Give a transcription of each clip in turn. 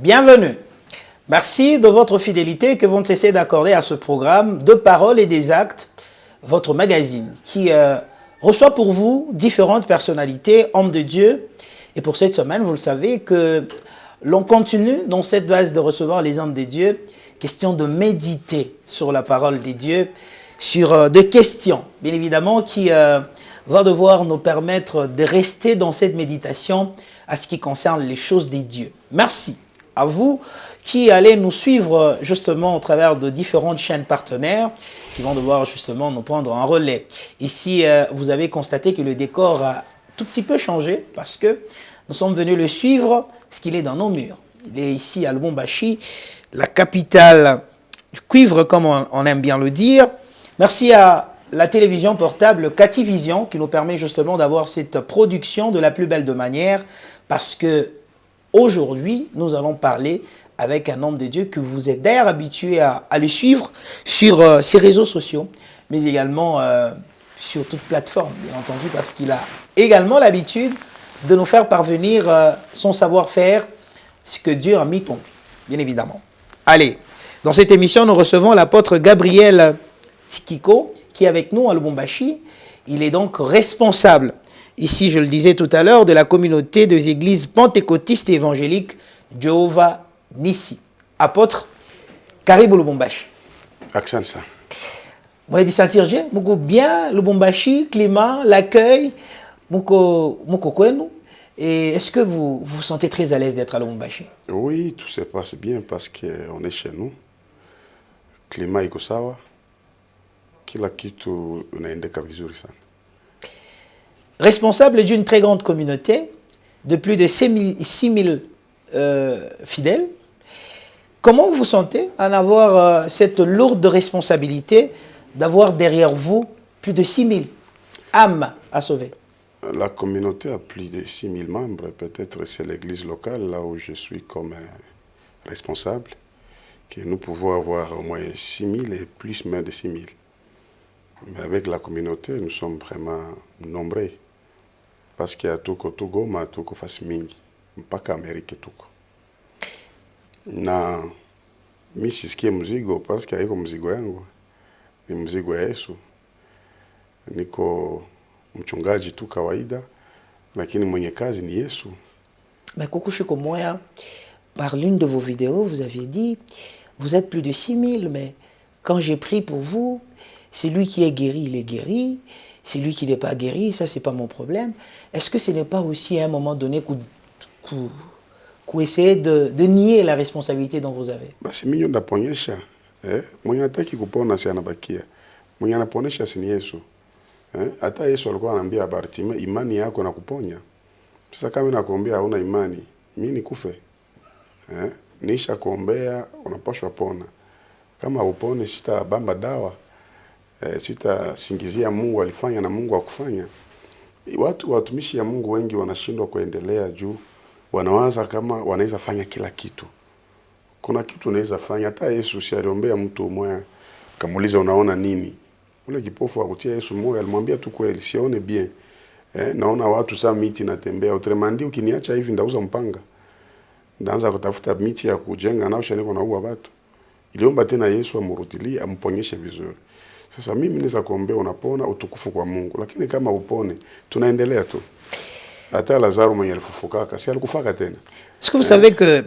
Bienvenue. Merci de votre fidélité que vous ne cessez d'accorder à ce programme de paroles et des actes, votre magazine qui reçoit pour vous différentes personnalités, hommes de Dieu. Et pour cette semaine, vous le savez que l'on continue dans cette base de recevoir les hommes de Dieu, question de méditer sur la parole de Dieu, sur des questions, bien évidemment, qui va devoir nous permettre de rester dans cette méditation à ce qui concerne les choses des dieux. Merci à vous qui allez nous suivre justement au travers de différentes chaînes partenaires qui vont devoir justement nous prendre en relais. Ici, vous avez constaté que le décor a tout petit peu changé parce que nous sommes venus le suivre parce qu'il est dans nos murs. Il est ici à Lubumbashi, la capitale du cuivre comme on aime bien le dire. Merci à la télévision portable Cativision qui nous permet justement d'avoir cette production de la plus belle de manière parce que aujourd'hui, nous allons parler avec un homme de Dieu que vous êtes d'ailleurs habitué à le suivre sur ses réseaux sociaux, mais également sur toute plateforme, bien entendu, parce qu'il a également l'habitude de nous faire parvenir son savoir-faire, ce que Dieu a mis en lui, bien évidemment. Allez, dans cette émission, nous recevons l'apôtre Gabriel Tikiko, qui est avec nous à Lubumbashi. Il est donc responsable, ici je le disais tout à l'heure, de la communauté des églises pentecôtistes et évangéliques Jéhovah Nissi. Apôtre, karibu Lubumbashi. Accent ça. Vous avez dit sentir bien Lubumbashi, climat, l'accueil, muko kwenu. Et est-ce que vous vous sentez très à l'aise d'être à Lubumbashi? Oui, tout se passe bien parce qu'on est chez nous. Climat iko sawa. Kila kitu unaendeka vizuri sana. Responsable d'une très grande communauté de plus de 6000 fidèles, comment vous vous sentez en avoir cette lourde responsabilité d'avoir derrière vous plus de 6000 âmes à sauver? La communauté a plus de 6000 membres. Peut-être c'est l'église locale, là où je suis comme responsable, que nous pouvons avoir au moins 6000 et plus même de 6000. Mais avec la communauté, nous sommes vraiment nombreux. Parce qu'il y a tuko Goma, tuko fasi mingi. Mpaka Amerika tuko. Na mi sisikie mzigo, parce qu'il y a mzigo yangu. Ni mzigo ya Yesu. Niko mchungaji tu kawaida, lakini mwenye kazi ni Yesu. Mais Kokushi Komoya, par l'une de vos vidéos, vous aviez dit, vous êtes plus de 6000, mais quand j'ai prié pour vous, c'est lui qui est guéri, il est guéri. C'est lui qui n'est pas guéri, ça, c'est pas mon problème. Est-ce que ce n'est pas aussi à un moment donné qu'on essaie de nier la responsabilité dont vous avez? Basi mimi ndaponyesha. Mwenye hataki kupona si anabakia. Mwenye anaponesha si ni Yesu. Hata Yesu alikuwa anambia Bartimayo, imani yako na kuponya. Sasa kama nakuombea hauna imani, mimi nikufe. Nisha kuombea unapaswa pona. Kama upone sitabamba dawa. Sitasingizia Mungu alifanya na Mungu hakufanya. Watumishi ya Mungu wengi wanashindwa kuendelea juu wanawaza kama wanaweza fanya kila kitu. Kuna kitu unaweza fanya. Hata Yesu si aliombea mtu mmoja kamuuliza unaona nini? Ule kipofu akutia Yesu moyo alimwambia tu kweli sione bien. Naona watu saa miti natembea. Utremandi ukiniacha hivi ndauza mpanga. Ndaanza kutafuta miti ya kujenga nao shaniko naua watu. Iliomba tena Yesu amrudilie amponyeshe vizuri. Sasa mimi naweza kuombea unapona utukufu kwa Mungu, lakini kama upone tunaendelea tu. Hata Lazaro mwenye alifufukaka, si alikufaka tena. Est-ce que vous savez que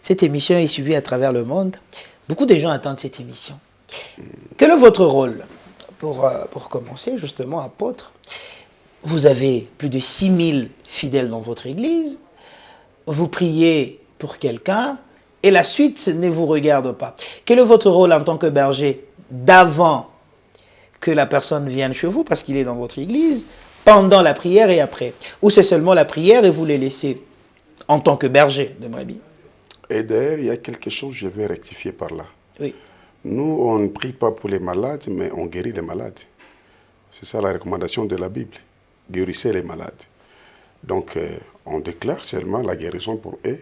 cette émission est suivie à travers le monde? Beaucoup de gens attendent cette émission. Quel est votre rôle pour commencer justement, apôtre? Vous avez plus de 6000 fidèles dans votre église. Vous priez pour quelqu'un et la suite ne vous regarde pas. Quel est votre rôle en tant que berger d'avant que la personne vienne chez vous parce qu'il est dans votre église, pendant la prière et après? Ou c'est seulement la prière et vous les laissez en tant que berger de brebis? Et d'ailleurs, il y a quelque chose que je vais rectifier par là. Oui. Nous, on ne prie pas pour les malades, mais on guérit les malades. C'est ça la recommandation de la Bible. Guérissez les malades. Donc, on déclare seulement la guérison pour eux.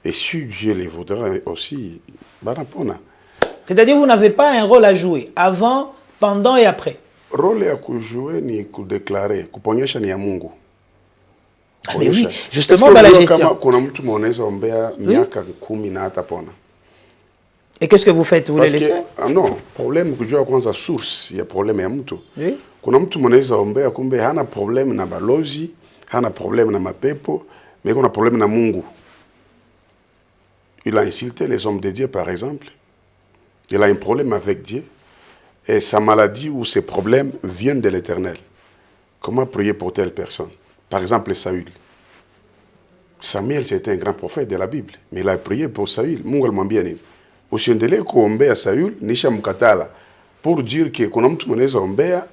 Et si Dieu les voudra aussi, barapona. C'est-à-dire vous n'avez pas un rôle à jouer avant, pendant et après. Rôle ya kujue ni kudeclarer, kuponyesha ni ya Mungu. Ah, mais oui, justement, la gestion. Et qu'est-ce que vous faites? Vous les laissez? Non, problème que je vois kwanza source ya problème ya mtu. Oui. Kuna mtu mwanaweza ombea kumbe hana problème na balozi, hana problème na mapepo, mais kuna problème na Mungu. Il a insulté les hommes de Dieu par exemple. Il a un problème avec Dieu et sa maladie ou ses problèmes viennent de l'Éternel. Comment prier pour telle personne? Par exemple Saül. Samuel c'était un grand prophète de la Bible, mais il a prié pour Saül. Mungu alimwambia nini? Usiendelee kuombea Saül nisha mkatala pour dire que kuna mtu mweneza ombea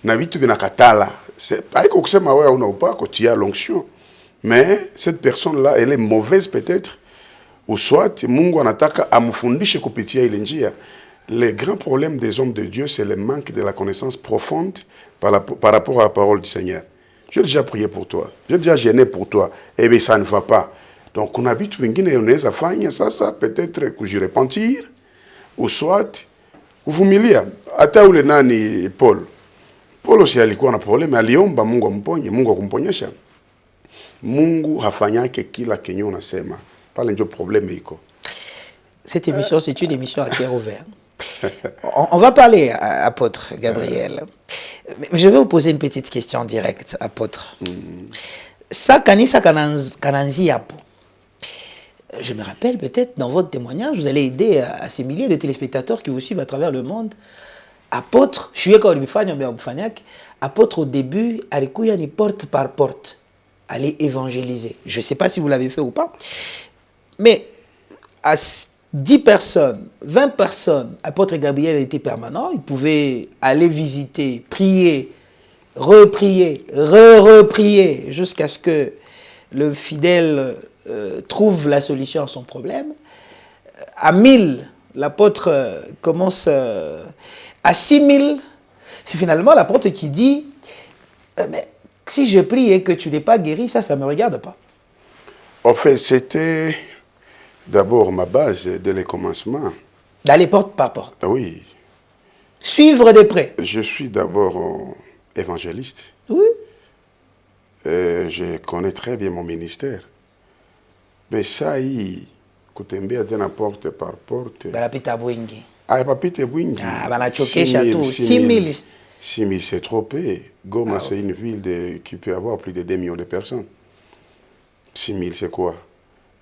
na vitu vinakatala. Haiko kusema wewe una upako tia l'onction. Mais cette personne là elle est mauvaise peut-être ou soit Mungu anataka amfundishe kupitia ile njia. Le grand problème des hommes de Dieu c'est le manque de la connaissance profonde par rapport à la parole du Seigneur. J'ai déjà prié pour toi. J'ai déjà gêné pour toi. Eh bien ça ne va pas. Donc, on a vu tout wengine unaweza fanya sasa peut-être kujirepentir ou soit kuvumilia. Hata ule nani Paul. Paul si alikuwa na problème, aliomba Mungu amponye, Mungu akumponyesha. Mungu hafanyake kila kenye unasema. Pale ndio problème iko. Cette émission, c'est une émission à cœur ouvert. On va parler, apôtre Gabriel. Mais je vais vous poser une petite question directe, apôtre. Ça, kanisa kananzi yapo. Je me rappelle peut-être dans votre témoignage, vous allez aider à ces milliers de téléspectateurs qui vous suivent à travers le monde. Apôtre, je suis apôtre au début, alikuya ni porte par porte, aller évangéliser. Je ne sais pas si vous l'avez fait ou pas, mais à 10 personnes, 20 personnes, apôtre Gabriel était permanent, il pouvait aller visiter, prier, reprier, reprier, jusqu'à ce que le fidèle trouve la solution à son problème. À 1000, l'apôtre commence à 6000. C'est finalement l'apôtre qui dit mais si je prie et que tu n'es pas guéri, ça ne me regarde pas. En fait, c'était d'abord ma base dès le commencement. D'aller porte par porte. Oui. Suivre de près. Je suis d'abord évangéliste. Oui. Je connais très bien mon ministère. Mais ça, kutembea tena porte par porte. Balapita bwingi. Ah, papite bwingi. Ah, banachokesha tout. 6000. 6000, c'est trop peu. Goma, c'est une ville qui peut avoir plus de 2 millions de personnes. 6000, c'est quoi?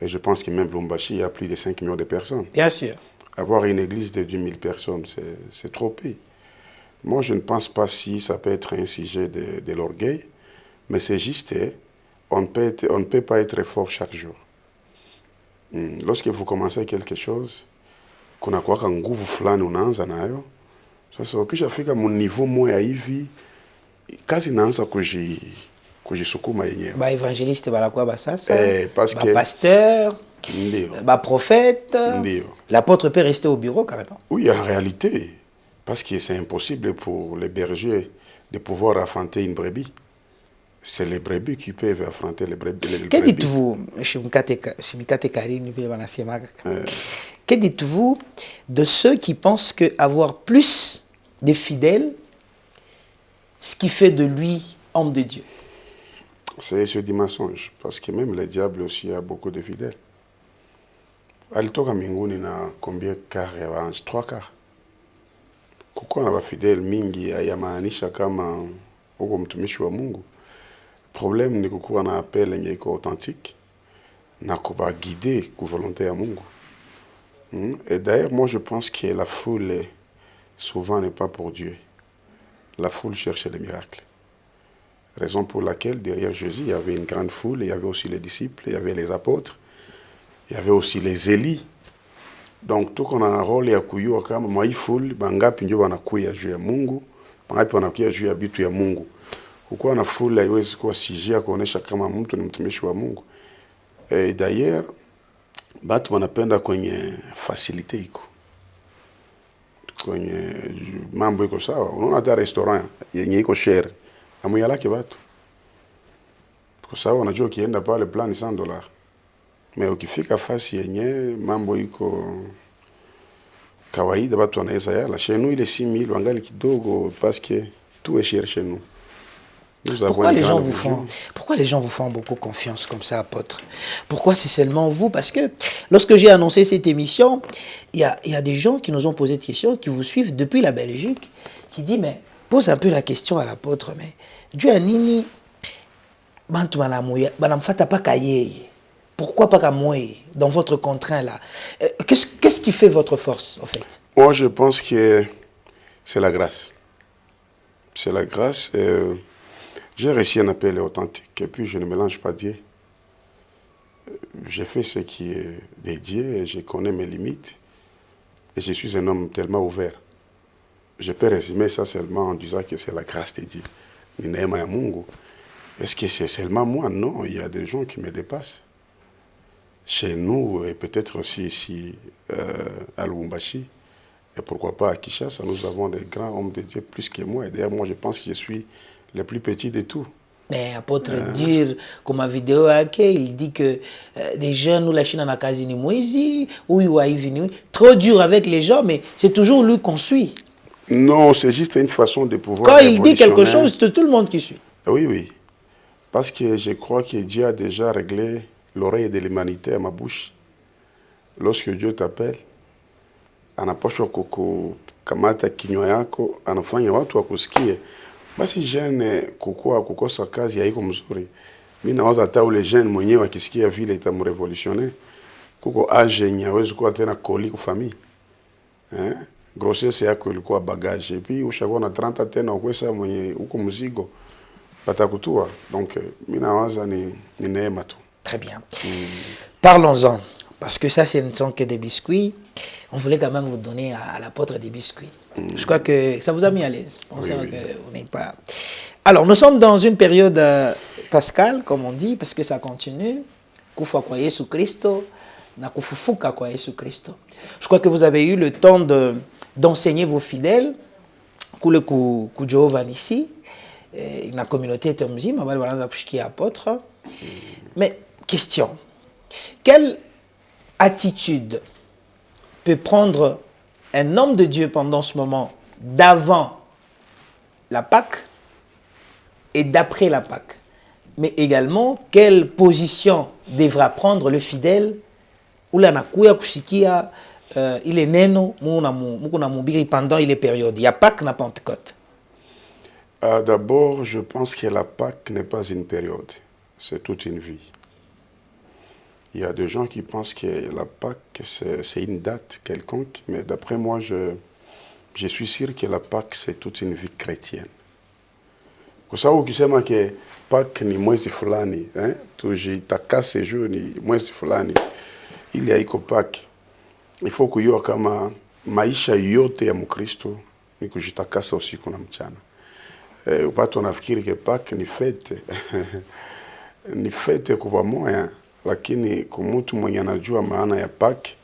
Et je pense que même Lumbashi, il y a plus de 5 millions de personnes. Bien sûr. Avoir une église de 10 000 personnes, c'est trop peu. Moi, je ne pense pas si ça peut être un sujet de l'orgueil, mais c'est juste, on ne peut pas être fort chaque jour. Lorsque vous commencez quelque chose, kuna kuwaka nguvu fulani unaanza nayo, sasa ukishafika mu niveau moya hivi, kazi inaanza kujisukuma yenyewe. Ba évangéliste balakuwa basasa, parce ba que pasteur, ba prophète, l'apôtre peut rester au bureau carrément. Oui, en réalité, parce que c'est impossible pour les bergers de pouvoir affronter une brebis. C'est les brebis qui peuvent affronter les brebis. Que dites-vous, que dites-vous de ceux qui pensent qu'avoir plus de fidèles, ce qui fait de lui homme de Dieu? C'est du mensonge, parce que même le diable aussi a beaucoup de fidèles. Alitoka mbinguni na combien quart ya waanzi? 3 quarts. Kukuwa na wafidèle mingi hayamaanisha kama uko mtumishi wa Mungu. Problème ni kukuwa na appel yenye iko authentique na kuba guider ku volonté ya Mungu. Et d'ailleurs, moi je pense que la foule souvent n'est pas pour Dieu. La foule cherche des miracles. Raison pour laquelle derrière Jésus, il y avait une grande foule, il y avait aussi les disciples, il y avait les apôtres, il y avait aussi les Élis. Donc tout qu'on a un rôle ya kuyua kama mwa foule bangapi ndio wanakuya juu ya Mungu, bangapi wanakuya juu ya bitu ya Mungu. Kukuwa na foule haiwezi kuwa sujet ya kuonesha kama mtu ni mtumishi wa Mungu. Et d'ailleurs, batu wanapenda kwenye facilité iko. Kwenye mambo iko sawa. Unaona hata restaurant yenye iko share. Amuyalake batu. Kwa sababu unajua ukienda pale plan $100. Mais ukifika fasi yenye mambo iko kawaida batu wanaweza yala. Chez nous il est 6000 wangali kidogo parce que tout est cher chez nous. Nous avons une grande vision. Pourquoi les gens vous font beaucoup confiance comme ça, apôtre? Pourquoi c'est seulement vous? Parce que lorsque j'ai annoncé cette émission, il y a des gens qui nous ont posé des questions, qui vous suivent depuis la Belgique, qui disent, mais pose un peu la question à l'apôtre, mais Dieu a nini, pourquoi pas moi dans votre contraint là? Qu'est-ce qui fait votre force, en fait? Moi, je pense que c'est la grâce. C'est la grâce. J'ai reçu un appel authentique et puis je ne mélange pas Dieu. J'ai fait ce qui est dédié et je connais mes limites. Et je suis un homme tellement ouvert. Je peux résumer ça seulement en disant que c'est la grâce de Dieu. Est-ce que c'est seulement moi? Non, il y a des gens qui me dépassent. Chez nous et peut-être aussi ici à Lubumbashi. Et pourquoi pas à Kinshasa, nous avons des grands hommes de Dieu plus que moi. Et d'ailleurs, moi, je pense que je suis le plus petit de tous. Mais apôtre dire, comme ma vidéo il dit que les jeunes, nous, la Chine, en a quasi ni Moïse, ou trop dur avec les gens, mais c'est toujours lui qu'on suit. Non, c'est juste une façon de pouvoir. Quand il dit quelque chose, c'est tout le monde qui suit. Oui, oui. Parce que je crois que Dieu a déjà réglé l'oreille de l'humanité à ma bouche. Lorsque Dieu t'appelle, anapaswa kukamata kinywa yako, anafanya watu wakusikie. Basi jeune kukosa kazi haiko mzuri. Mimi nawaza hata ule jeune mwenyewe akisikia vile itamrevolutionner. Kuko age yenye hawezi kuwa tena koli kwa famille. Grossesse yako ilikuwa bagage. Et puis ushakuwa na 30 tena ukwesa mwenye uko mzigo patakutua. Donc mimi nawaza ni neema tu. Très bien. Parlons-en. Parce que ça, ce ne sont que des biscuits. On voulait quand même vous donner à l'apôtre des biscuits. Je crois que ça vous a mis à l'aise. On sait qu'on n'est pas... Alors, nous sommes dans une période pascale, comme on dit, parce que ça continue. Kufa kwa Yesu Christo, na kufufuka kwa Yesu Christo. Je crois que vous avez eu le temps d'enseigner vos fidèles, kule ku Jehova ici, la communauté Tomzim, apôtre. Mais, question. Quelle attitude peut prendre un homme de Dieu pendant ce moment d'avant la Pâque et d'après la Pâque? Mais également, quelle position devra prendre le fidèle ou la nakuya kusikia il est neno mukuna mubiri pendant les périodes. Il y a Pâque na Pentecôte. D'abord, je pense que la Pâque n'est pas une période, c'est toute une vie. Il y a des gens qui pensent que la Pâque, c'est une date quelconque, mais d'après moi, je suis sûr que la Pâque, c'est toute une vie chrétienne. Kwa sababu ukisema que Pâque ni mwezi fulani, tujitakase juu ni mwezi fulani, ili haiko Pâque. Il faut kujua kama maisha yote ya Mkristo ni kujitakasa usiku na mchana. Watu wanafikiri que Pâque ni fete. Ni fete kwa pamoja. Lakini kwa mtu mwenye anajua maana ya Pâque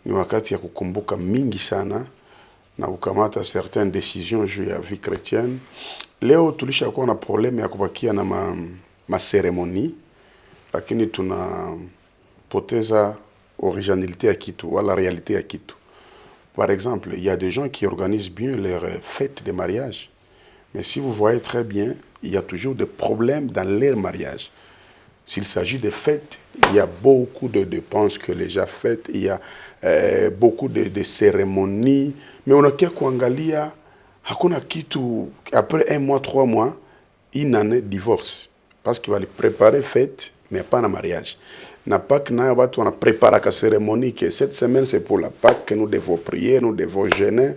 ni wakati ya kukumbuka mingi sana na kukamata certaines décisions juu ya vie chrétienne. Leo tulishakuwa na problème ya kubakia na ma cérémonie, lakini tunapoteza originalité ya kitu wala réalité ya kitu. Par exemple, il y a des gens qui organisent bien leurs fêtes de mariage, mais si vous voyez très bien, il y a toujours des problèmes dans leur mariage. S'il s'agit de fêtes, il y a beaucoup de dépenses que les gens font, il y a beaucoup de cérémonies, mais on a qu'à kuangalia, hakuna kitu, après 1 mois, 3 mois, une année divorce. Parce qu'il va les préparer fête, mais pas un mariage. Na Pâques, on a préparé la cérémonie, que cette semaine c'est pour la Pâques, que nous devons prier, nous devons jeûner.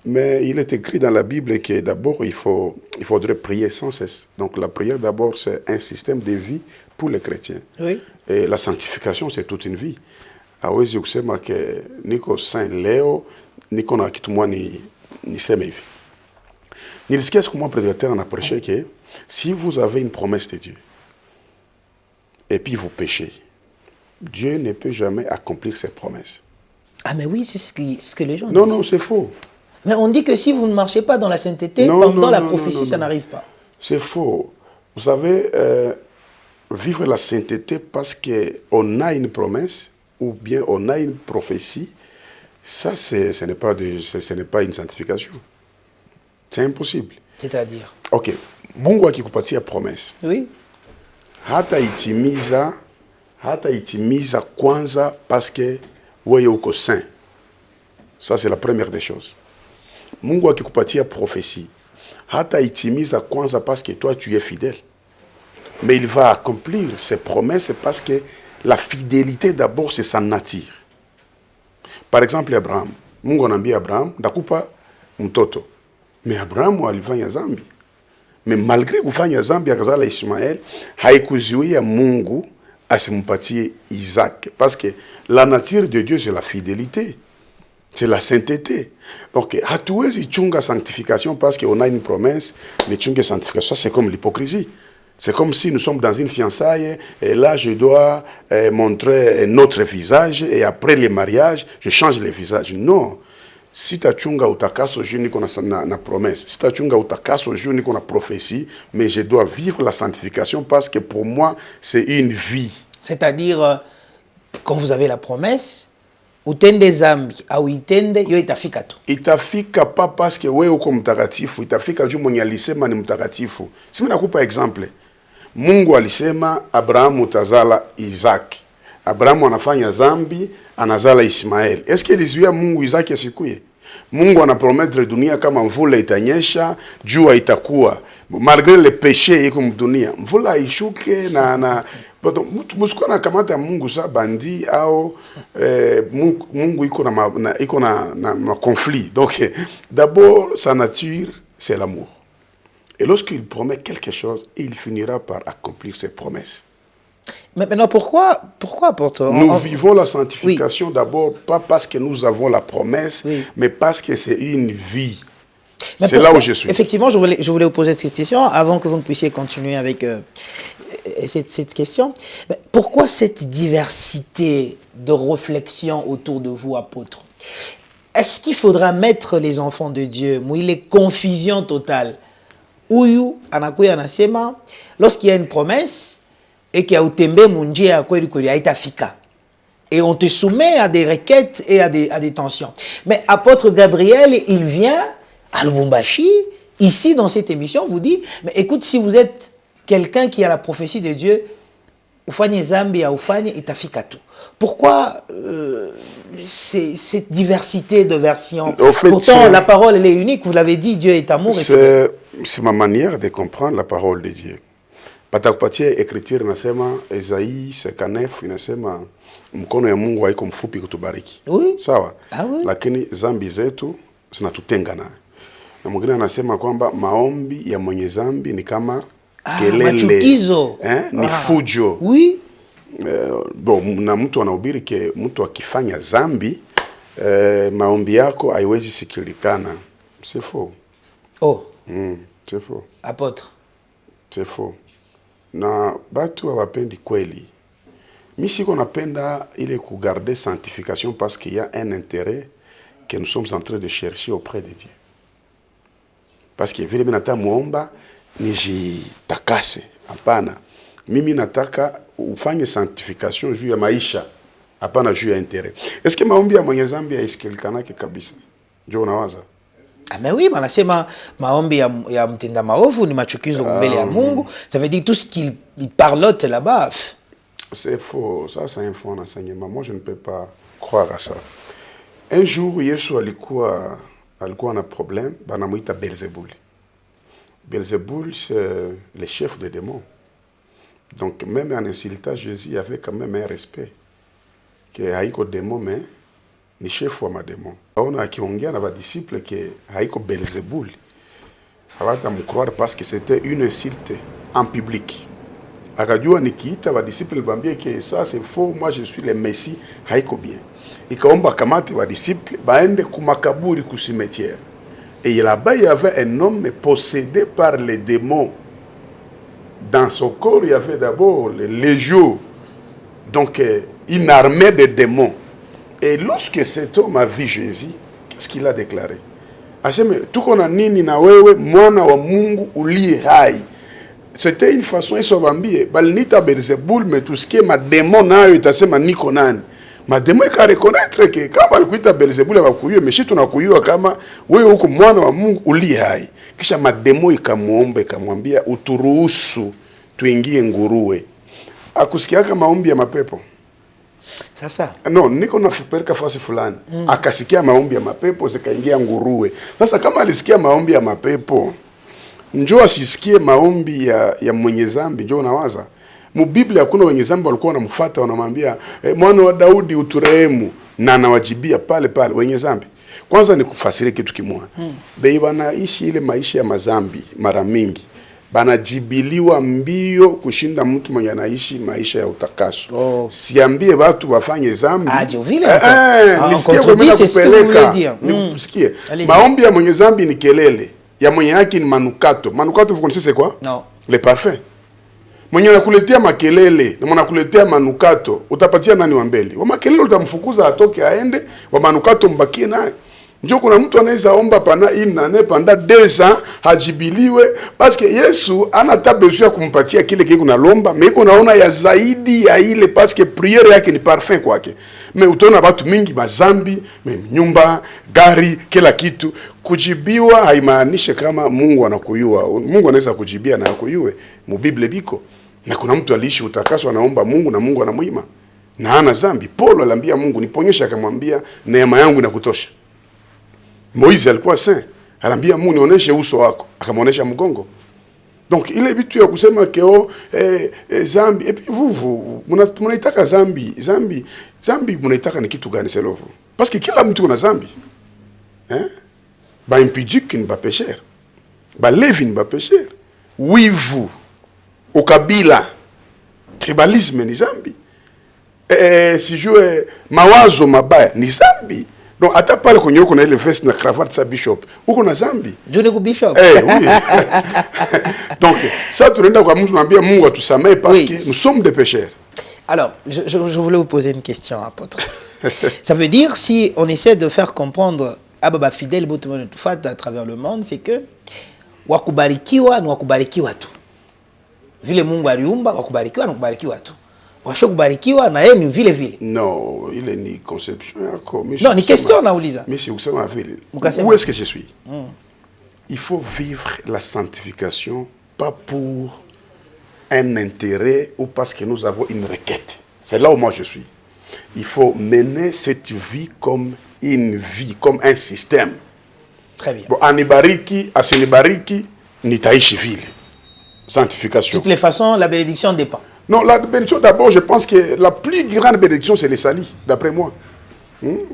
Mais il est écrit dans la Bible que d'abord il faudrait prier sans cesse. Donc la prière d'abord c'est un système de vie pour les chrétiens. Oui. Et la sanctification c'est toute une vie. Hawezi kusema que niko saint leo niko na kitu mwa ni sema hivi. Nilisikia siku moja prédicateur en a prêché que si vous avez une promesse de Dieu et puis vous péchez, Dieu ne peut jamais accomplir ses promesses. Ah mais oui, c'est ce que les gens disent. Non, c'est faux. Mais on dit que si vous ne marchez pas dans la sainteté, pendant la prophétie, ça n'arrive pas. C'est faux. Vous savez, vivre la sainteté parce qu'on a une promesse ou bien on a une prophétie, ça, ce n'est pas une sanctification. C'est impossible. C'est-à-dire? Ok. Mungu akikupatia promesse. Oui. Hata itimiza kwanza parce que wewe uko saint. Ça c'est la première des choses. Mungu akikupatia prophétie, hata itimiza kwanza parce que toi tu es fidèle. Mais il va accomplir ses promesses parce que la fidélité d'abord c'est sa nature. Par exemple Abraham, Mungu anambia Abraham ndakupa mtoto. Mais Abraham alifanya zambi. Mais malgré kufanya zambi akazala Ishmael, haikuzuia Mungu asimpatie Isaac parce que la nature de Dieu c'est la fidélité. C'est la sainteté. Donc, hatuwezi chunga sanctification parce qu'on a une promesse, mais chunga sanctification, c'est comme l'hypocrisie. C'est comme si nous sommes dans une fiançaille, et là, je dois montrer notre visage, et après le mariage, je change le visage. Non. Si tu chunga utakaso jour ni qu'on a na promesse, si tu chunga utakaso jour ni qu'on a prophétie, mais je dois vivre la sanctification parce que pour moi, c'est une vie. C'est-à-dire, quand vous avez la promesse, utende zambi au itende yo itafika tu. Itafika pas parce que wewe uko mtakatifu, itafika juu mwenye alisema ni mtakatifu. Simi nakupa exemple. Mungu alisema Abrahamu utazala Isaac. Abrahamu anafanya zambi, anazala Ismael. Est-ce que ilizuia Mungu Isaac asikuye? Mungu anapromettre dunia kama mvula itanyesha, jua itakuwa. Malgré le péché iko mdunia, mvula ishuke na musikuwa na kamata Mungu sa bandi au Mungu iko na conflit. Donc d'abord sa nature c'est l'amour. Et lorsqu'il promet quelque chose, il finira par accomplir ses promesses. Mais maintenant pourquoi apôtre? Nous vivons la sanctification d'abord pas parce que nous avons la promesse, mais parce que c'est une vie. C'est là où je suis. Effectivement, je voulais vous poser cette question avant que vous ne puissiez continuer avec cette question. Mais pourquoi cette diversité de réflexion autour de vous, apôtres? Est-ce qu'il faudra mettre les enfants de Dieu, où il est confusion totale, où lorsqu'il y a une promesse et qu'il y a utembe munjia ya kweli kweli haitafika, et on te soumet à des requêtes et à des tensions. Mais apôtre Gabriel, il vient à Lubumbashi, ici dans cette émission, vous dit, mais écoute, si vous êtes quelqu'un qui a la prophétie de Dieu, ufanye zambi ya ufanye itafika tu. Pourquoi cette diversité de versions? Pourtant, la parole elle est unique, vous l'avez dit, Dieu est amour. C'est ma manière de comprendre la parole de Dieu. Patakupatia écriture inasema Esaïe 59 inasema mkono ya Mungu haiko mfupi kutubariki. Oui. Sawa? Ah, oui. Lakini zambi zetu zinatutenga naye. Na mwingine anasema kwamba maombi ya mwenye zambi ni kama kelele. Machukizo. Ni fujo. Oui. Bon, na mtu anahubiri ke mtu akifanya zambi maombi yako haiwezi sikilikana. C'est faux. Oh. C'est faux. Apôtre. C'est faux. Na batu hawapendi kweli. Mi siko napenda ile kugarder sanctification parce qu'il y a un intérêt que nous sommes en train de chercher auprès de Dieu. Parce que vile minata muomba nijitakase. Hapana. Mimi nataka ufanye sanctification juu ya maisha. Hapana juu ya intérêt. Est-ce que maombi ya mwenye zambi yaisikilikana kabisa? Jo unawaza? Ah mais oui, manasema maombi ya mtenda maovu ni machukizo mbele ya Mungu. Ça veut dire tout ce qu'il parlote là-bas. C'est faux. Ça c'est un faux enseignement. Moi je ne peux pas croire à ça. Un jour Yesu alikuwa na problème, banamuita Belzebul. Belzebul c'est le chef des démons. Donc même en insultant Jésus, il y avait quand même un respect. Que haiko démon mais ni chef wa madémon. Aona akiongea na badisciple que haiko Belzebul. Hawata mcroire parce que c'était une insulte en public. Akajua nikiita badisciple bambie que ça c'est faux, moi je suis le Messie, haiko bien. Ikaomba kamate badisciple baende kumakaburi ku cimetière. Et là-bas il y avait un homme possédé par les démons. Dans son corps il y avait d'abord les légions. Donc une armée de démons. Et lorsque cet homme a vu Jésus, qu'est-ce qu'il a déclaré? Aseme, tuko na nini na wewe mwana wa Mungu uliye hai. C'était une façon, ils sont bambie, balinita Belzebul, mais tout ce qui est ma démon nayo itasema niko nani. Mademo ika reconnaître que kama alikuita Beelzebuli bakuyue, meshi tunakuyua kama wewe huko mwana wa Mungu uli hai. Kisha mademo ikamuomba ikamwambia uturuhusu tuingie nguruwe. Akusikiaka maombi ya mapepo. Sasa no, niko nafupereka fasi fulani. Akasikia maombi ya mapepo zikaingia nguruwe. Sasa kama alisikia maombi ya mapepo, njoo asisikie maombi ya mwenye zambi, njoo unawaza. Mubiblia hakuna wenye zambi walikuwa wanamfuata wanamwambia mwana wa Daudi uturehemu, na anawajibia pale pale wenye zambi. Kwanza ni kufasiri kitu kimoja. Bei wanaishi ile maisha ya mazambi mara mingi banajibiliwa mbio kushinda mtu mwenye anaishi maisha ya utakaso. Siambie watu wafanye zambi. Nisikie kwa mimi nakupeleka. Nikusikie. Maombi ya mwenye zambi ni kelele, ya mwenye haki ni manukato. Manukato vous connaissez c'est quoi? Non. Le parfum. Mwenye anakuletea makelele na anakuletea manukato, utapatia nani wa mbele? Wa makelele utamfukuza atoke aende, wa manukato mbakie naye. Njoo kuna mtu anaweza omba pana inane panda 2 ans hajibiliwe parce que Yesu ana tabezu ya kumpatia kile kile kunalomba, mais unaona ya zaidi ya ile parce que prière yake ni parfait kwake. Mais utaona watu mingi mazambi, nyumba, gari, kila kitu kujibiwa haimaanishi kama Mungu anakuyua. Mungu anaweza kujibia na akuyue. Mu Biblia biko. Na kuna mtu aliishi utakaso anaomba Mungu na Mungu anamuima. Na hana zambi. Paulo aliambia Mungu niponyesha, akamwambia neema yangu inakutosha. Moïse alikuwa saint, aliambia Mungu nionyeshe uso wako, akamuonesha mgongo. Donc ile vitu ya kusema keo zambi et puis vous munaitaka zambi munaitaka ni kitu gani selovu? Parce que kila mtu kuna zambi. Ba impudique ni ba pécheur. Ba levi ni ba pécheur. Wivu, ukabila, tribalisme ni zambi. Si jue mawazo mabaya ni zambi. Donc hata pale kwenye uko na ile veste na cravate sa bishop, uko na zambi. Juni ku bishop. Oui. Donc ça tunaenda kwa Mungu tunamwambia Mungu atusamee parce que nous sommes des pécheurs. Alors, je voulais vous poser une question, apôtre. Ça veut dire, si on essaie de faire comprendre Ababa fidèle Botumone Tufat à travers le monde, c'est que wakubarikiwa ni wakubarikiwa tu. Vile Mungu aliumba wakubarikiwa na kubarikiwa tu. Washokubarikiwa na yeye ni vile vile. Non, il est ni conception yako. Non, ni question nauliza. Mais si usema vile. Où est-ce que je suis? Il faut vivre la sanctification pas pour un intérêt ou parce que nous avons une requête. C'est là où moi je suis. Il faut mener cette vie comme une vie, comme un système. Très bien. Bon, anibariki, asinibariki, nitaishi vile. Sanctification. De toutes les façons, la bénédiction dépend. Non, la bénédiction, d'abord, je pense que la plus grande bénédiction, c'est les salis, d'après moi.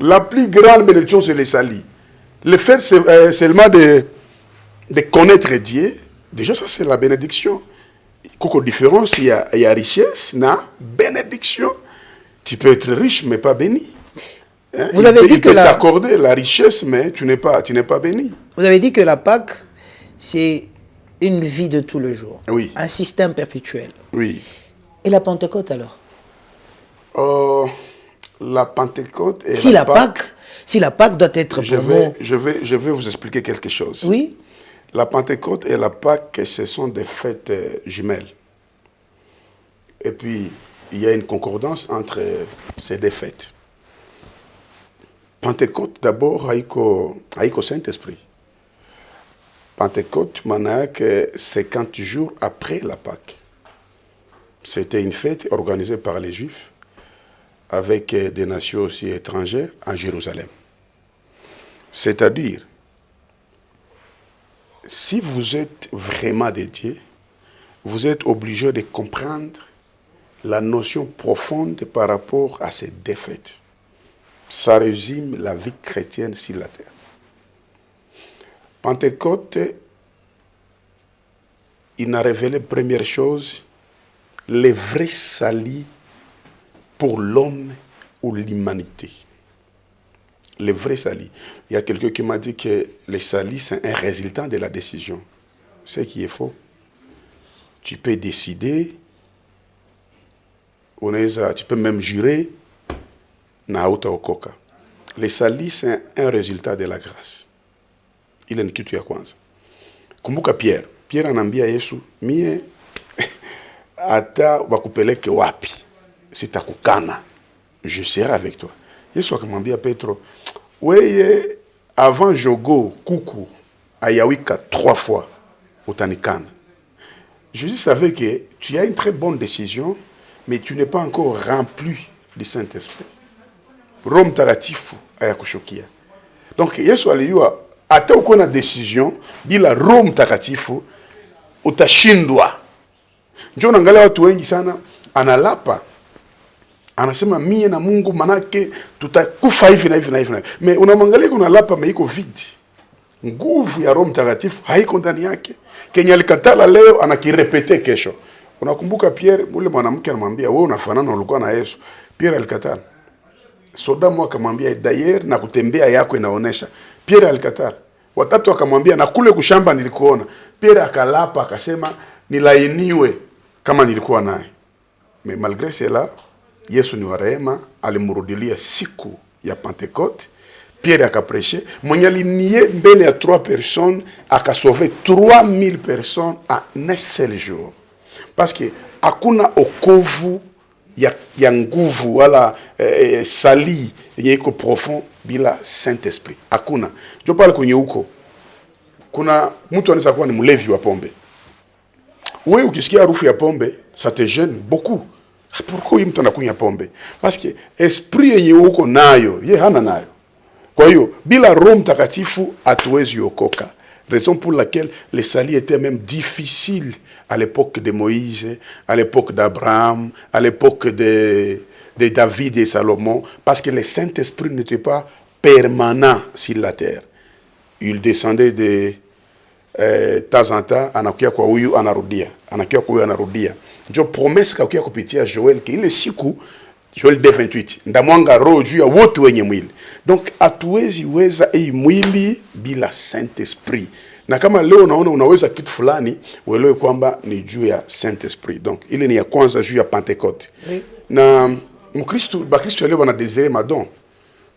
La plus grande bénédiction, c'est les salis. Le fait seulement de connaître Dieu, déjà, ça, c'est la bénédiction. Quelle différence, il y a richesse, na bénédiction. Tu peux être riche, mais pas béni. Vous avez dit il peut t'accorder la richesse, mais tu n'es pas béni. Vous avez dit que la Pâque, c'est une vie de tous les jours. Oui. Un système perpétuel. Oui. Et la Pentecôte alors? La Pentecôte et si la Pâque doit être je vais vous expliquer quelque chose. Oui. La Pentecôte et la Pâque, ce sont des fêtes jumelles. Et puis, il y a une concordance entre ces deux fêtes. Pentecôte, d'abord, haïko Saint-Esprit. Pentecôte, c'est 50 jours après la Pâque. C'était une fête organisée par les Juifs avec des nations aussi étrangères à Jérusalem. C'est-à-dire, si vous êtes vraiment dédié, vous êtes obligé de comprendre la notion profonde par rapport à ces deux fêtes. Ça résume la vie chrétienne sur la terre. Pentecôte, il a révélé première chose, le vrai salut pour l'homme ou l'humanité. Le vrai salut. Il y a quelqu'un qui m'a dit que le salut, c'est un résultat de la décision. Ce qui est faux. Tu peux décider, tu peux même jurer, le salut, c'est un résultat de la grâce. Il est kitu ya kwanza. Kumbuka Pierre. Pierre anambia Yesu, mie hata wakupeleke wapi sitakukana. je serai avec toi. Yesu akamwambia Petro, weye avant jogo kuku ayawika 3 fois utanikana. Jésus savait que tu as une très bonne décision, mais tu n'es pas encore rempli du Saint-Esprit. Rome takatifu ayakushukia. Donc Yesu aliyua hata uko na decision bila Roho Mtakatifu utashindwa. Njoo naangalia watu wengi sana analapa. Anasema mie na Mungu manake tutakufa hivi na hivi na hivi. Mais unamwangalia kuna lapa meiko vidi. Nguvu ya Roho Mtakatifu haiko ndani yake. Kenya alikatala leo anakirepete kesho. Unakumbuka Pierre, ule mwanamke anamwambia wewe unafanana ulikuwa na Yesu. Pierre alikatala. Sodamu akamwambia d'ailleurs na kutembea yako inaonesha. Pierre alikatala. Watatu akamwambia na kule kushamba nilikuona. Pierre akalapa akasema nilainiwe kama nilikuwa naye. Mais malgré cela, Yesu ni wa rehema, alimrudilia siku ya Pentecote. Pierre akaprêché, mwenye aliniye mbele ya 3 personnes akasauve 3000 personnes en un seul jour. Parce que hakuna okovu ya nguvu wala sali yenye iko profond bila Saint-Esprit. Hakuna. Jo pale kwenye huko kuna mtu anaweza kuwa ni mlevi wa pombe. Wewe ukisikia harufu ya pombe, ça te gêne beaucoup. Pourquoi mtu anakunywa pombe? Parce que esprit yenye uko nayo, ye hana nayo. Kwa hiyo bila Roho Mtakatifu hatuwezi okoka. Raison pour laquelle le salut était même difficile à l'époque de Moïse, à l'époque d'Abraham, à l'époque de David et Salomon, parce que le Saint-Esprit n'était pas permanent sur la terre. Il descendait de temps en temps, anakuya kwa huyu anarudia, anakuya kwa huyu anarudia. Ndio promesse kakuya kupitia Joel ki ile siku Joel 2:28 ndamwanga roho juu ya wote wenye mwili. Donc hatuwezi weza hii mwili bila Saint-Esprit. Na kama leo unaona unaweza kitu fulani, uelewe kwamba ni juu ya Saint-Esprit. Donc ile ni ya kwanza juu ya Pentecôte. Oui. Na Mkristo, bakristo leo wana désirer madon.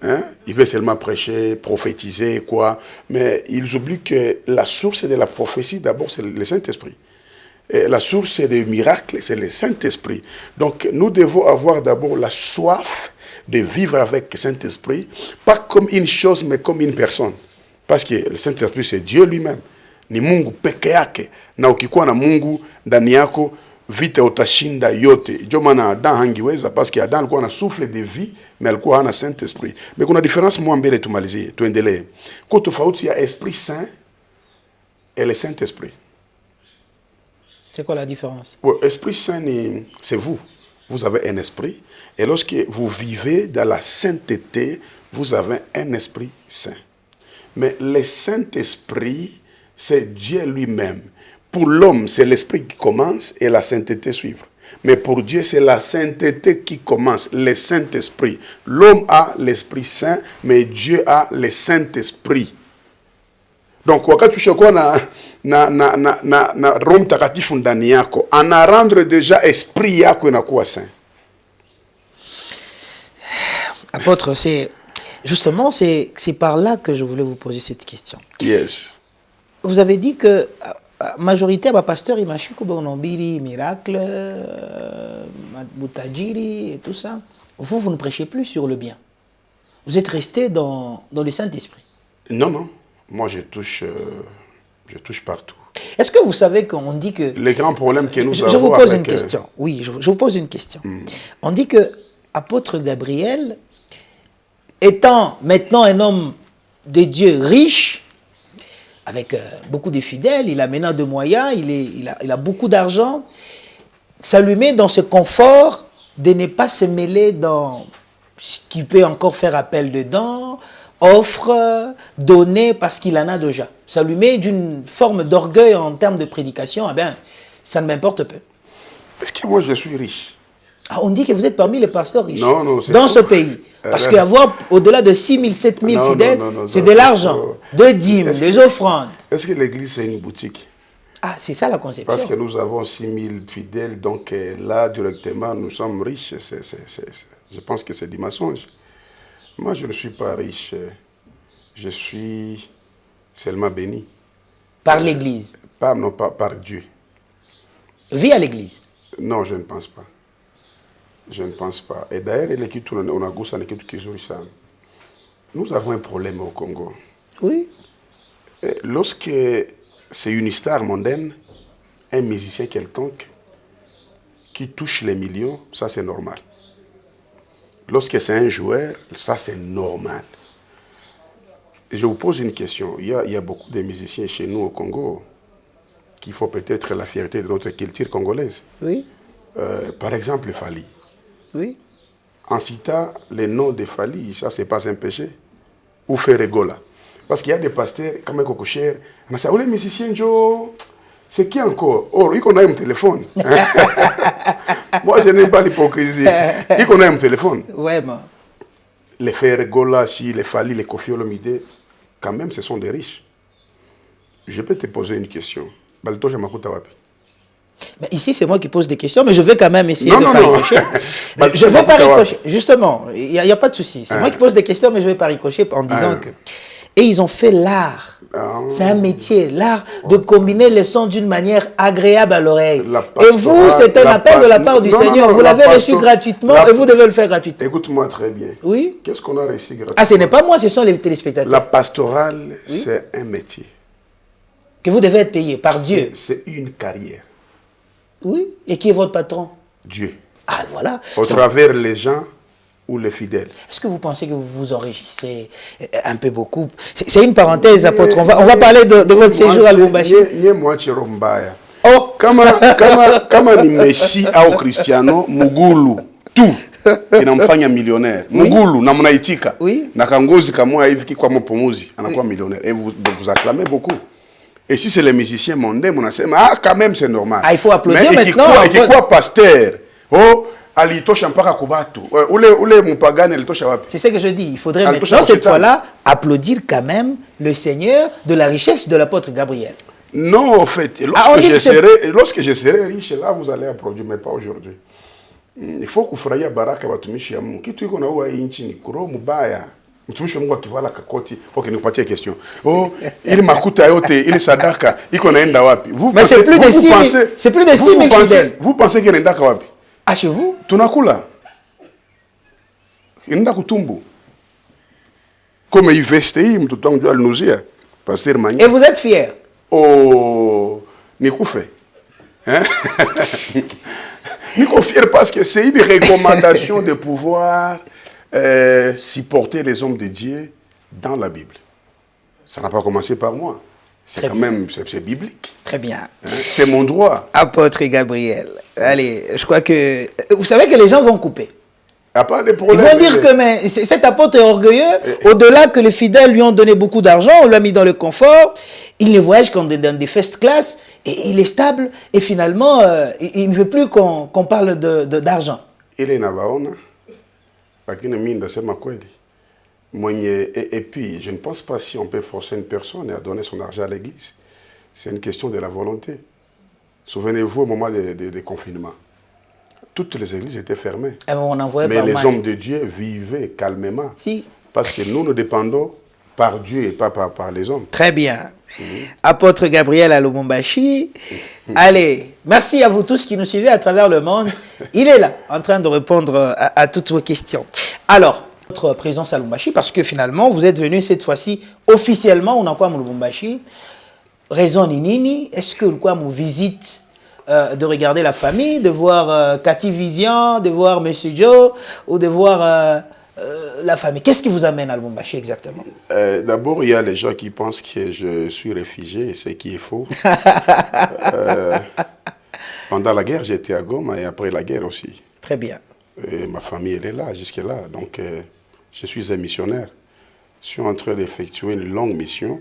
Hein? Ils veulent seulement prêcher, prophétiser, quoi. Mais ils oublient que la source de la prophétie, d'abord, c'est le Saint-Esprit. Et la source des miracles, c'est le Saint-Esprit. Donc, nous devons avoir d'abord la soif de vivre avec le Saint-Esprit, pas comme une chose, mais comme une personne. Parce que le Saint-Esprit, c'est Dieu lui-même. Ni Mungu peke yake. Na ukikuwa na Mungu ndani yako, vite utashinda yote. Ndio maana Adam hangiweza, parce que Adam alikuwa na souffle de vie, mais alikuwa hana Saint-Esprit. Mais kuna différence moja mbele tumalizie, tuendelee. Kwa tofauti ya Esprit Saint et le Saint-Esprit. C'est quoi la différence? Esprit Saint, c'est vous. Vous avez un esprit. Et lorsque vous vivez dans la sainteté, vous avez un Esprit Saint. Mais le Saint-Esprit, c'est Dieu lui-même. Pour l'homme, c'est l'esprit qui commence et la sainteté suivre. Mais pour Dieu, c'est la sainteté qui commence, le Saint-Esprit. L'homme a l'Esprit Saint, mais Dieu a le Saint-Esprit. Donc, wakati ushakuwa na Roho Mtakatifu ndani yako, ana rendre déjà esprit yako inakuwa saint. Apôtre, justement, c'est par là que je voulais vous poser cette question. Yes. Vous avez dit que majorité ya pasteur imashiku bonobiri miracle mutajiri et tout ça. Vous ne prêchez plus sur le bien. Vous êtes resté dans le Saint-Esprit. Non. Moi, je touche partout. Est-ce que vous savez qu'on dit que... Les grands problèmes que nous avons... Je vous pose une question. Oui, je vous pose une question. On dit que apôtre Gabriel, étant maintenant un homme de Dieu riche, avec beaucoup de fidèles, il a maintenant de moyens, il a beaucoup d'argent, ça lui met dans ce confort de ne pas se mêler dans ce qui peut encore faire appel dedans, offre, donner parce qu'il en a déjà. Ça lui met d'une forme d'orgueil en termes de prédication. Eh bien, ça ne m'importe peu. Est-ce que moi je suis riche? Ah, on dit que vous êtes parmi les pasteurs riches non, dans ce pays. Parce qu'avoir au-delà de 6 000, 7 000 fidèles, c'est de l'argent, de dîmes, des offrandes. Est-ce que l'église c'est une boutique? Ah, c'est ça la conception. Parce que nous avons 6 000 fidèles, donc là directement nous sommes riches. Je pense que c'est du mensonge. Moi, je ne suis pas riche. Je suis seulement béni. Par l'Église? Non, pas par Dieu. Vie à l'Église? Non, je ne pense pas. Je ne pense pas. Et d'ailleurs, l'équipe, on a goûté, l'équipe qui joue ça. Nous avons un problème au Congo. Oui. Et lorsque c'est une star mondaine, un musicien quelconque qui touche les millions, ça c'est normal. Lorsque c'est un joueur, ça c'est normal. Et je vous pose une question. Il y a beaucoup de musiciens chez nous au Congo qui font peut-être la fierté de notre culture congolaise. Oui. Par exemple, Fali. Oui. En citant les noms de Fali, ça c'est pas un péché. Ou Ferregola. Parce qu'il y a des pasteurs, comme un cocochère, on a dit, oh les musiciens, Joe, c'est qui encore? Oh, il connaît mon téléphone. Moi, je n'aime pas l'hypocrisie. Il connaît mon téléphone. Ouais, mais... Les Ferregola, si, les Fali, les Kofi Olomide, quand même, ce sont des riches. Je peux te poser une question. Balto Jamakuta Wapi. Mais ici, c'est moi qui pose des questions, mais je vais quand même essayer Non, de non, pas non. ricocher. Je ne vais pas ricocher. Justement, il n'y a pas de souci. C'est moi qui pose des questions, mais je ne vais pas ricocher en disant que... Et ils ont fait l'art. C'est un métier, l'art de combiner les sons d'une manière agréable à l'oreille. Et vous, c'est un appel de la part du Seigneur. Vous l'avez reçu gratuitement et vous devez le faire gratuitement. Écoute-moi très bien. Oui. Qu'est-ce qu'on a reçu gratuitement? Ah, ce n'est pas moi, ce sont les téléspectateurs. La pastorale, oui, c'est un métier. Que vous devez être payé par Dieu. C'est une carrière. Oui. Et qui est votre patron? Dieu. Ah, voilà. Au travers les gens ou les fidèles. Est-ce que vous pensez que vous vous enrichissez un peu beaucoup? C'est une parenthèse, apôtre. On va parler de votre séjour à Lubumbashi. Oh, kama ni Messi au Cristiano, Mugulu, tout. Inamfanya millionnaire. Mugulu, na mnaitika. Oui. Na kangozi kamwa hivi kwa mpomuzi, anakuwa millionnaire. Et vous acclamez beaucoup. Et si c'est les musiciens mondains, on a dit, ah, quand même, c'est normal. Ah, il faut applaudir mais maintenant. Et qui quoi, pasteur? Oh, alitosha mpaka kubatu. Ule mupagane alitosha wapi? C'est ce que je dis. Il faudrait maintenant, cette fois-là, applaudir quand même le Seigneur de la richesse de l'apôtre Gabriel. Non, en fait, lorsque je serai riche, là, vous allez applaudir, mais pas aujourd'hui. Il faut kufurahia baraka watumishi ya Mungu. Kitu iko na huwa inchi ni kuro mubaya. Mtumishi wa Mungu akivala kakoti, okay, nikupatie question. Oh, ili makuta yote, ili sadaka, iko naenda wapi? Mais c'est plus de 6 000 fidèles. Vous pensez qu'il naenda wapi? Ah, chez vous? Tunakula. Inaenda kutumbu. Comme il veste, mtoto wangu alinuzia. Pasteur Manya. Et vous êtes fiers? Oh, nikufe. Hein? Niko fier parce que c'est une recommandation de pouvoir supporter les hommes de Dieu dans la Bible. Ça n'a pas commencé par moi. C'est quand même, c'est biblique. Très bien. Hein? C'est mon droit. Apôtre Gabriel. Allez, je crois que... Vous savez que les gens vont couper. Il n'y a pas de problème. Ils vont dire que mais, cet apôtre est orgueilleux. Au-delà que les fidèles lui ont donné beaucoup d'argent, on l'a mis dans le confort. Il ne voyage qu'en dans des first class. Et il est stable. Et finalement, il ne veut plus qu'on parle d'argent. Il est nabaona. Et puis, je ne pense pas si on peut forcer une personne à donner son argent à l'église. C'est une question de la volonté. Souvenez-vous au moment des confinements. Toutes les églises étaient fermées. Mais les hommes de Dieu vivaient calmement. Si. Parce que nous dépendons par Dieu et pas par les hommes. Très bien. Apôtre Gabriel à Lubumbashi. Allez, merci à vous tous qui nous suivez à travers le monde. Il est là, en train de répondre à toutes vos questions. Alors, votre présence à Lubumbashi, parce que finalement, vous êtes venu cette fois-ci officiellement, on a quoi à Lubumbashi? Raison ni nini? Est-ce que quoi vous visite de regarder la famille, de voir Cathy Vision, de voir Monsieur Joe, ou de voir la famille? Qu'est-ce qui vous amène à Lubumbashi exactement? D'abord, il y a les gens qui pensent que je suis réfugié, ce qui est faux. Pendant la guerre, j'étais à Goma et après la guerre aussi. Très bien. Et ma famille, elle est là, jusque-là. Donc, je suis un missionnaire. Je suis en train d'effectuer une longue mission.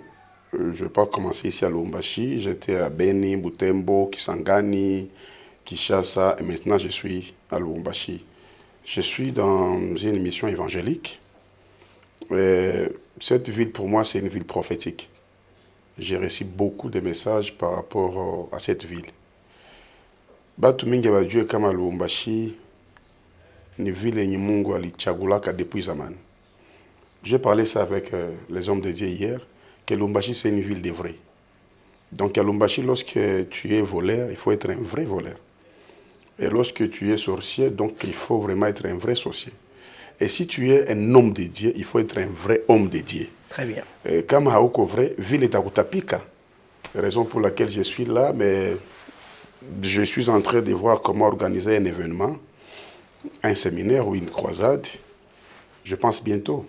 Je n'ai pas commencé ici à Lubumbashi. J'étais à Beni, Butembo, Kisangani, Kinshasa. Et maintenant, je suis à Lubumbashi. Je suis dans une mission évangélique. Et cette ville, pour moi, c'est une ville prophétique. J'ai reçu beaucoup de messages par rapport à cette ville. Batu mingi ba Dieu kama Lubumbashi ni ville yenye Mungu alichagulaka depuis zamani. J'ai parlé ça avec les hommes de Dieu hier, que Lubumbashi c'est une ville de vrais. Donc à Lubumbashi, lorsque tu es voleur, il faut être un vrai voleur. Et lorsque tu es sorcier, donc il faut vraiment être un vrai sorcier. Et si tu es un homme de Dieu, il faut être un vrai homme de Dieu. Très bien. Comme hauko vrai, ville est à Kutapika. Raison pour laquelle je suis là, mais je suis en train de voir comment organiser un événement, un séminaire ou une croisade. Je pense bientôt.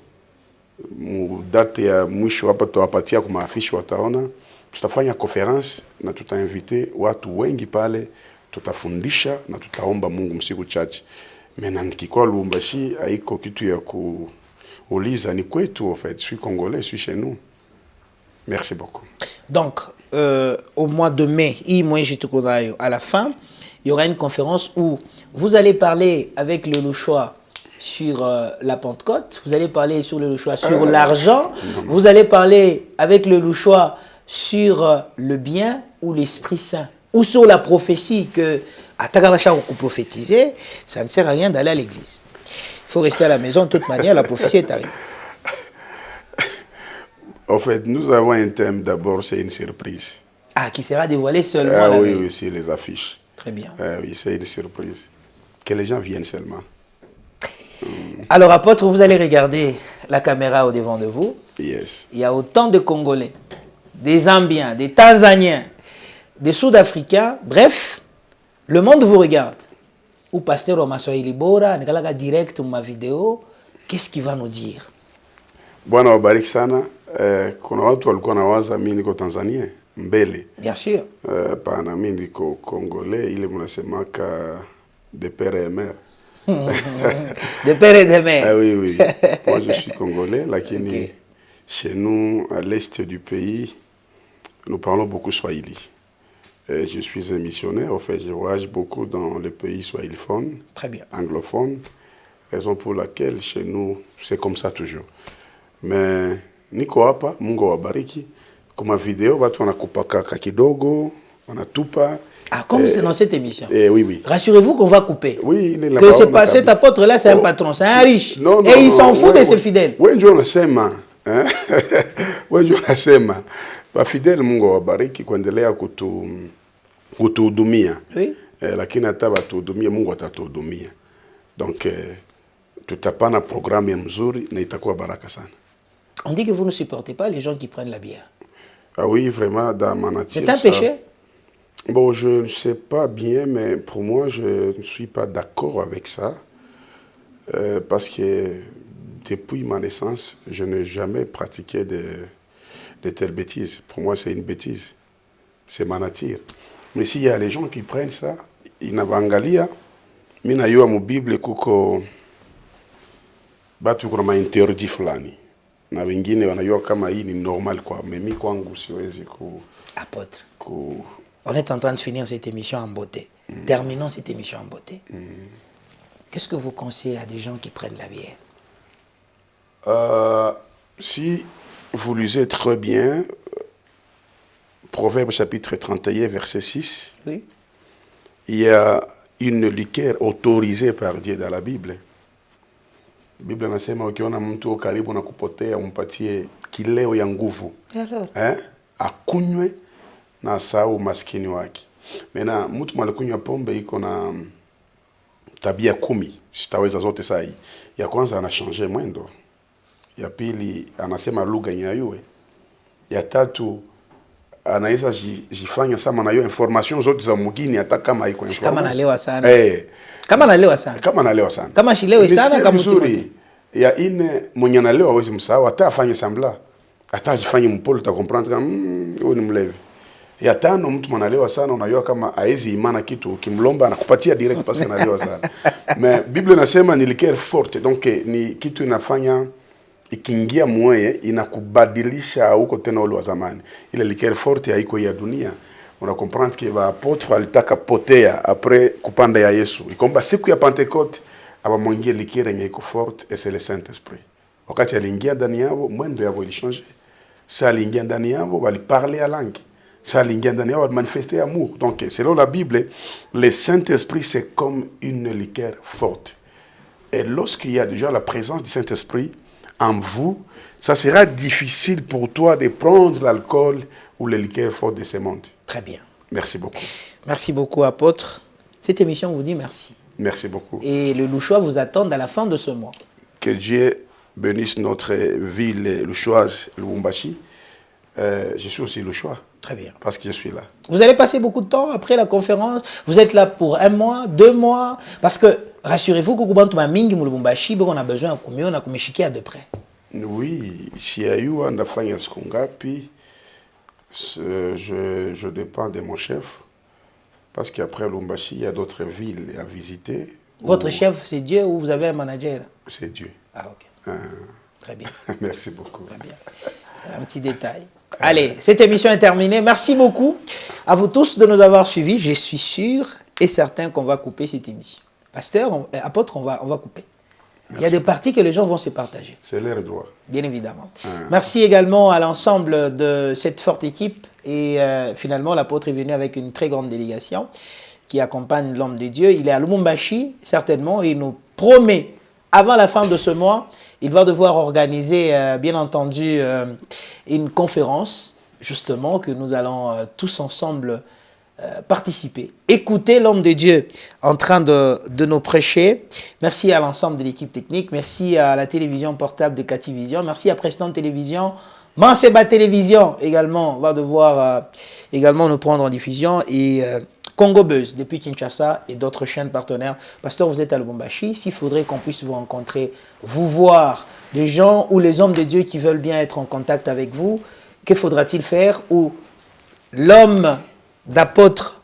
Date ya mwisho hapa tutawapatia kwa maafisha wataona. Tutafanya conference na tutainvite watu wengi pale, tutafundisha na tutaomba Mungu msiku chache. Mena nikikuwa Lubumbashi haiko kitu ya kuuliza, ni kwetu en fait. Je suis congolais, je suis chez nous. Merci beaucoup. Donc, au mois de mai, à la fin, il y aura une conférence où vous allez parler avec le Louchois sur la Pentecôte, vous allez parler sur le Louchois sur l'argent, vous allez parler avec le Louchois sur le bien ou l'Esprit Saint, ou sur la prophétie que, à Tagabacha, on prophétiser, ça ne sert à rien d'aller à l'église. Il faut rester à la maison, de toute manière, la prophétie est arrivée. En fait, nous avons un thème d'abord, c'est une surprise. Ah, qui sera dévoilé seulement la veille. Oui, sur les affiches. Très bien. Oui, c'est une surprise. Que les gens viennent seulement. Alors, apôtre, vous allez regarder la caméra au-devant de vous. Yes. Il y a autant de Congolais, des Zambiens, des Tanzaniens, des Sud-Africains. Bref, le monde vous regarde. Ou pasteur Omaswahili Bora, Ngalaka direct ma vidéo. Qu'est-ce qu'il va nous dire? Bwana wabariki sana. Kuna watu walikuwa nawaza mimi niko Tanzania mbele. Bien sûr. Pana mimi niko Congolais, ile mnasemaka de père et mère. De père et de mère. Ah oui, oui. Moi, je suis congolais, lakini okay. Chez nous, à l'est du pays, nous parlons beaucoup swahili. Je suis un missionnaire, en fait, je voyage beaucoup dans les pays swahiliphones, très bien, anglophones, raison pour laquelle chez nous, c'est comme ça toujours. Mais niko hapa, Mungu wabariki, kuma vidéo, watu wanakupaka kakidogo, wanatupa. Ah, comme c'est dans cette émission. Oui, oui. Rassurez-vous qu'on va couper. Oui, que c'est pas cet apôtre-là, c'est un patron, c'est un riche. Non, et il s'en fout de ses fidèles. Oui, je nasema. Oui, je nasema. Ba fidèle Mungu wabariki kuendelea kutuhudumia. Oui. Lakini hata batuhudumia Mungu atatuhudumia. Donc tutapana programme mzuri na itakuwa baraka sana. On dit que vous ne supportez pas les gens qui prennent la bière. Ah oui, vraiment dans ma nature. C'est un péché? Bon, je ne sais pas bien, mais pour moi, je ne suis pas d'accord avec ça. Parce que depuis ma naissance, je n'ai jamais pratiqué de telles bêtises. Pour moi, c'est une bêtise. C'est ma nature. Mais s'il y a les gens qui prennent ça, inabangalia, mina yua mu Bible kuko batu kuna interdit fulani. Na wengine wanajua kama hii ni normal kwa mimi kwangu siwezi apôtre. On est en train de finir cette émission en beauté. Terminons cette émission en beauté. Qu'est-ce que vous conseillez à des gens qui prennent la bière? Si vous lisez très bien, Proverbe chapitre 31, verset 6, oui. Il y a une liqueur autorisée par Dieu dans la Bible. La Bible inasema ukiona mtu karibu na kupotea umpatie kileo ya nguvu. Akunywe na asahau maskini wake. Mena mtu malikunywa pombe iko na tabia 10, sitaweza zote saa hii. Ya kwanza anachange mwendo. Ya pili anasema lugha nyayue. Ya tatu anaweza jifanya sama na hiyo information zote za mugini hata kama haiko information. Kama nalewa sana. Kama nalewa sana. Kama nalewa sana. Kama shilewe sana kama mzuri. Ya ine mwenye nalewa hawezi msahau hata afanye sambla. Hata ajifanye mpole uta comprendre kama huyu ni mlevi. Ya tano mtu mwanalewa sana unajua kama haezi imana kitu ukimlomba anakupatia direct parce que analewa sana. Mais Bible inasema ni liqueur forte donc ni kitu inafanya ikiingia mweye inakubadilisha huko tena ule wa zamani. Ile liqueur forte haiko ya dunia. Una comprendre que ba apôtre walitaka potea après kupanda ya Yesu. Ikomba siku ya Pentecote aba mwingie liqueur yenye iko forte et c'est le Saint-Esprit. Wakati aliingia ndani yao mwendo yao ilichange. Ça aliingia ndani yao waliparler à langue. Ça aliingia ndani yao manifester amour. Donc selon la Bible, le Saint-Esprit c'est comme une liqueur forte. Et lorsqu'il y a déjà la présence du Saint-Esprit en vous, ça sera difficile pour toi de prendre l'alcool ou le liqueur fort de ce monde. Très bien. Merci beaucoup. Merci beaucoup, apôtre. Cette émission vous dit merci. Merci beaucoup. Et le Louchois vous attend à la fin de ce mois. Que Dieu bénisse notre ville louchoise, Lubumbashi. Je suis aussi louchois. Très bien. Parce que je suis là. Vous allez passer beaucoup de temps après la conférence. Vous êtes là pour 1 mois, 2 mois. Parce que, rassurez-vous, Kukubantouma Mingi Lubumbashi, on a besoin de combien, on a combien de près. Oui, si y a eu un affaire puis je dépends de mon chef. Parce qu'après Lubumbashi, il y a d'autres villes à visiter. Votre chef, c'est Dieu ou vous avez un manager? C'est Dieu. Ah, ok. Très bien. Merci beaucoup. Très bien. Un petit détail. Allez, cette émission est terminée. Merci beaucoup à vous tous de nous avoir suivis. Je suis sûr et certain qu'on va couper cette émission. Pasteur, apôtre, on va couper. Merci. Il y a des parties que les gens vont se partager. C'est leur droit. Bien évidemment. Merci également à l'ensemble de cette forte équipe. Et finalement, l'apôtre est venu avec une très grande délégation qui accompagne l'homme de Dieu. Il est à Lubumbashi, certainement, et il nous promet, avant la fin de ce mois, il va devoir organiser, bien entendu, une conférence, justement, que nous allons tous ensemble participer. Écouter l'homme de Dieu en train de nous prêcher. Merci à l'ensemble de l'équipe technique. Merci à la télévision portable de Cativision. Merci à Preston Télévision. Manseba Télévision également va devoir également nous prendre en diffusion. Et Congo Buzz depuis Kinshasa et d'autres chaînes partenaires. Pasteur, vous êtes à Lubumbashi. S'il faudrait qu'on puisse vous rencontrer, vous voir, des gens ou les hommes de Dieu qui veulent bien être en contact avec vous, que faudra-t-il faire? Ou l'homme d'apôtre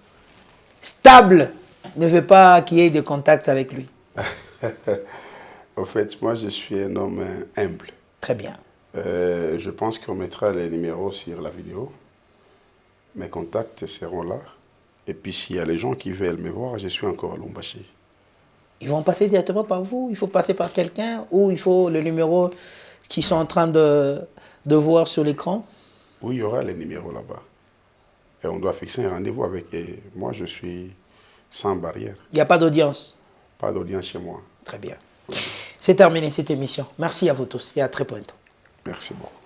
stable ne veut pas qu'il y ait de contact avec lui? En fait, moi, je suis un homme humble. Très bien. Je pense qu'on mettra les numéros sur la vidéo. Mes contacts seront là. Et puis, s'il y a les gens qui veulent me voir, je suis encore à Lubumbashi. Ils vont passer directement par vous? Il faut passer par quelqu'un? Ou il faut le numéro qu'ils sont en train de voir sur l'écran? Oui, il y aura les numéros là-bas. Et on doit fixer un rendez-vous avec eux. Moi, je suis sans barrière. Il n'y a pas d'audience? Pas d'audience chez moi. Très bien. C'est terminé cette émission. Merci à vous tous et à très bientôt. Merci beaucoup.